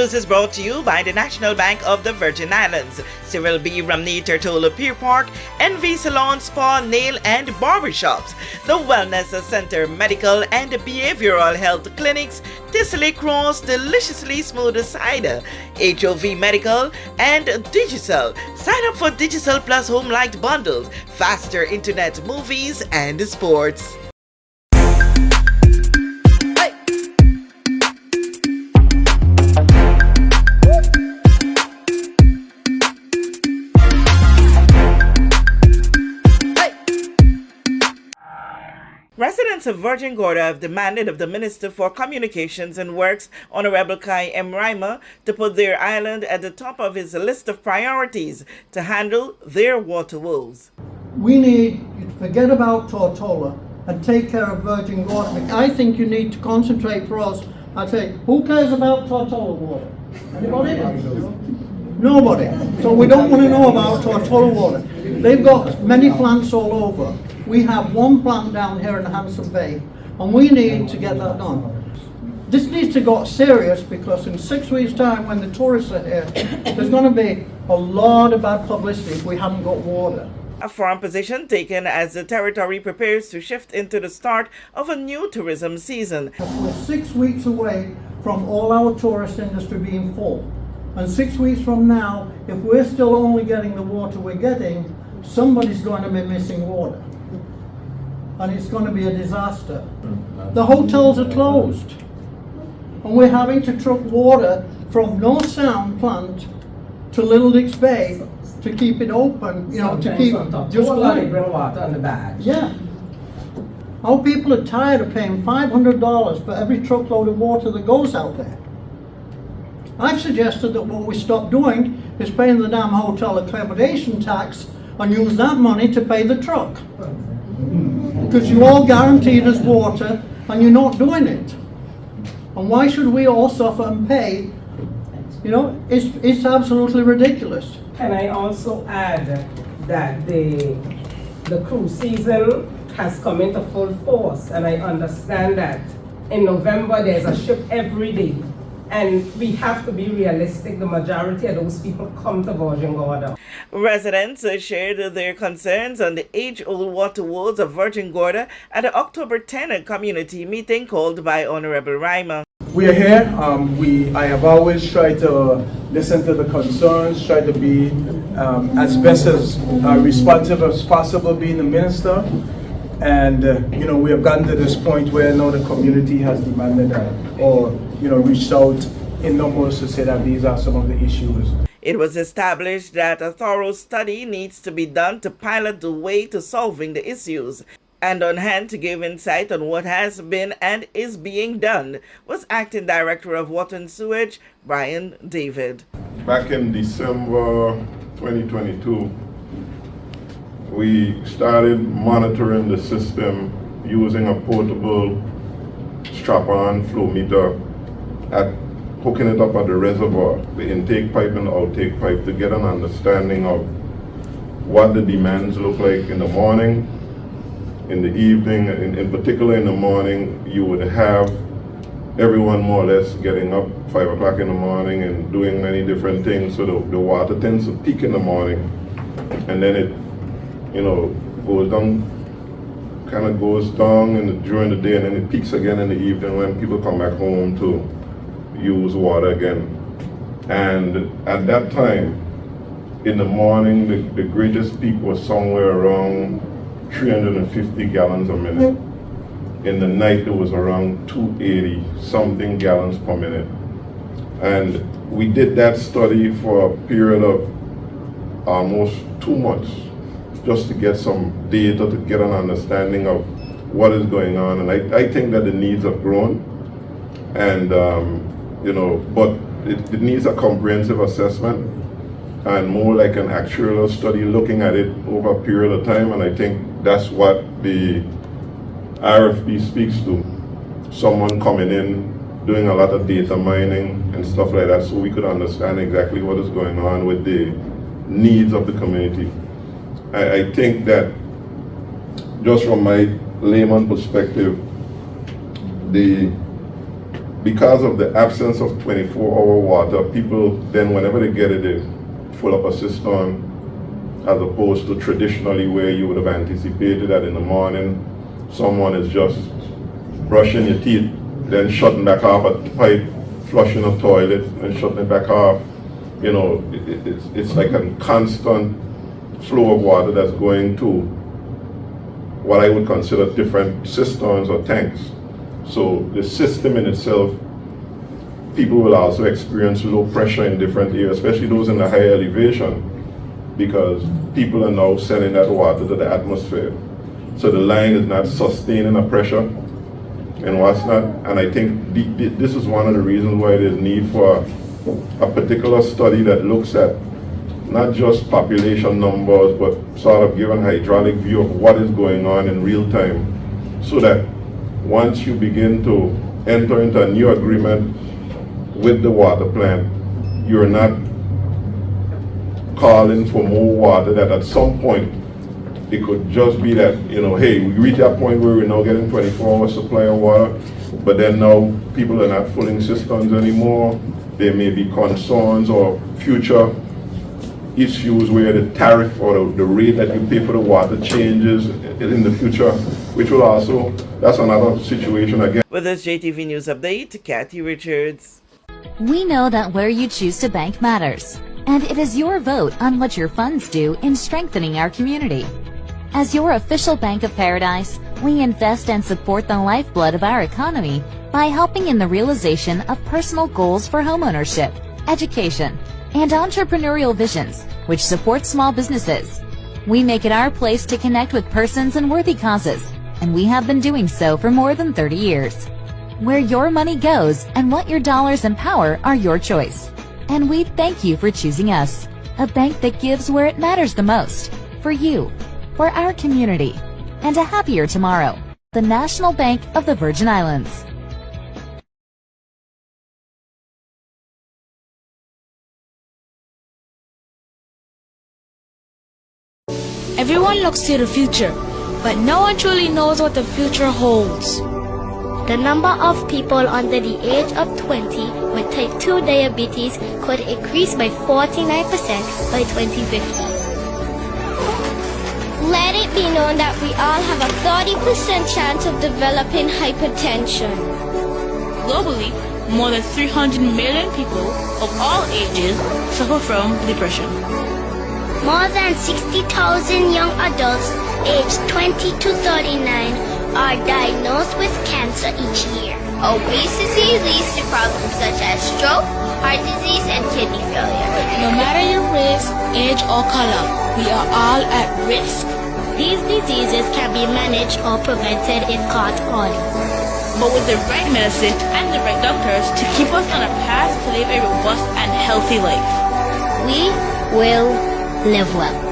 News is brought to you by the National Bank of the Virgin Islands, Cyril B. Ramney Tortola Pier Park, NV Salon, Spa, Nail and Barbershops, the Wellness Center, Medical and Behavioral Health Clinics, Tissely Cross, Deliciously Smooth Cider, HOV Medical, and Digicel. Sign up for Digicel Plus Home Light Bundles, faster internet, movies and sports. Residents of Virgin Gorda have demanded of the Minister for Communications and Works, Honorable Kai M. Reimer, to put their island at the top of his list of priorities to handle their water woes. We need to forget about Tortola and take care of Virgin Gorda. I think you need to concentrate for us. I say, who cares about Tortola water? Anybody? Nobody. So we don't want to know about Tortola water. They've got many plants all over. We have one plant down here in Hanson Bay, and we need to get that done. This needs to get serious because in 6 weeks' time, when the tourists are here, there's going to be a lot of bad publicity if we haven't got water. A firm position taken as the territory prepares to shift into the start of a new tourism season. We're 6 weeks away from all our tourist industry being full. And 6 weeks from now, if we're still only getting the water we're getting, somebody's going to be missing water. And it's going to be a disaster. The hotels are closed. And we're having to truck water from North Sound plant to Little Dix Bay to keep it open, you know, to keep just going. Bring water on the bag. Yeah. Our people are tired of paying $500 for every truckload of water that goes out there. I've suggested that what we stop doing is paying the damn hotel accommodation tax and use that money to pay the truck. Because you all guaranteed us water and you're not doing it. And why should we all suffer and pay? You know, it's absolutely ridiculous. Can I also add that the cruise season has come into full force, and I understand that in November there's a ship every day. And we have to be realistic. The majority of those people come to Virgin Gorda. Residents shared their concerns on the age-old water woes of Virgin Gorda at the October 10 community meeting called by Honorable Reimer. We are here. I have always tried to listen to the concerns, try to be as best as responsive as possible being the minister. And, you know, we have gotten to this point where now the community has demanded or, you know, reached out in numbers to say that these are some of the issues. It was established that a thorough study needs to be done to pilot the way to solving the issues. And on hand to give insight on what has been and is being done was Acting Director of Water and Sewage, Brian David. Back in December 2022, we started monitoring the system using a portable strap-on flow meter hooking it up at the reservoir, the intake pipe and the outtake pipe, to get an understanding of what the demands look like in the morning, in the evening. In particular in the morning, you would have everyone more or less getting up 5 o'clock in the morning and doing many different things, so the water tends to peak in the morning, and then it, you know, goes down, kind of goes down during the day, and then it peaks again in the evening when people come back home to use water again. And at that time, in the morning, the greatest peak was somewhere around 350 gallons a minute. In the night, it was around 280 something gallons per minute. And we did that study for a period of almost 2 months, just to get some data, to get an understanding of what is going on. And I think that the needs have grown, and you know, but it needs a comprehensive assessment and more like an actuarial study looking at it over a period of time. And I think that's what the RFP speaks to. Someone coming in, doing a lot of data mining and stuff like that, so we could understand exactly what is going on with the needs of the community. I think that, just from my layman perspective, the because of the absence of 24-hour water, people then, whenever they get it, they fill up a cistern, as opposed to traditionally where you would have anticipated that in the morning someone is just brushing your teeth, then shutting back off a pipe, flushing a toilet, and shutting it back off. You know, it's like a constant flow of water that's going to what I would consider different cisterns or tanks. So the system in itself, people will also experience low pressure in different areas, especially those in the high elevation, because people are now sending that water to the atmosphere. So the line is not sustaining a pressure and what's not. And I think this is one of the reasons why there's need for a particular study that looks at not just population numbers, but sort of give a hydraulic view of what is going on in real time, so that once you begin to enter into a new agreement with the water plant, you're not calling for more water, that at some point it could just be that, you know, hey, we reach that point where we're now getting 24-hour supply of water, but then now people are not filling cisterns anymore. There may be concerns or future issues where the tariff or the rate that you pay for the water changes in the future, which will also, that's another situation again. With this JTV News Update, Kathy Richards. We know that where you choose to bank matters, and it is your vote on what your funds do in strengthening our community. As your official Bank of Paradise, we invest and support the lifeblood of our economy by helping in the realization of personal goals for homeownership, education, and entrepreneurial visions, which support small businesses. We make it our place to connect with persons and worthy causes, and we have been doing so for more than 30 years. Where your money goes and what your dollars empower are your choice. And we thank you for choosing us, a bank that gives where it matters the most, for you, for our community, and a happier tomorrow. The National Bank of the Virgin Islands. Everyone looks to the future, but no one truly knows what the future holds. The number of people under the age of 20 with type 2 diabetes could increase by 49% by 2050. Let it be known that we all have a 30% chance of developing hypertension. Globally, more than 300 million people of all ages suffer from depression. More than 60,000 young adults aged 20 to 39 are diagnosed with cancer each year. Obesity leads to problems such as stroke, heart disease, and kidney failure. No matter your race, age, or color, we are all at risk. These diseases can be managed or prevented if caught early. But with the right medicine and the right doctors to keep us on a path to live a robust and healthy life, we will live well.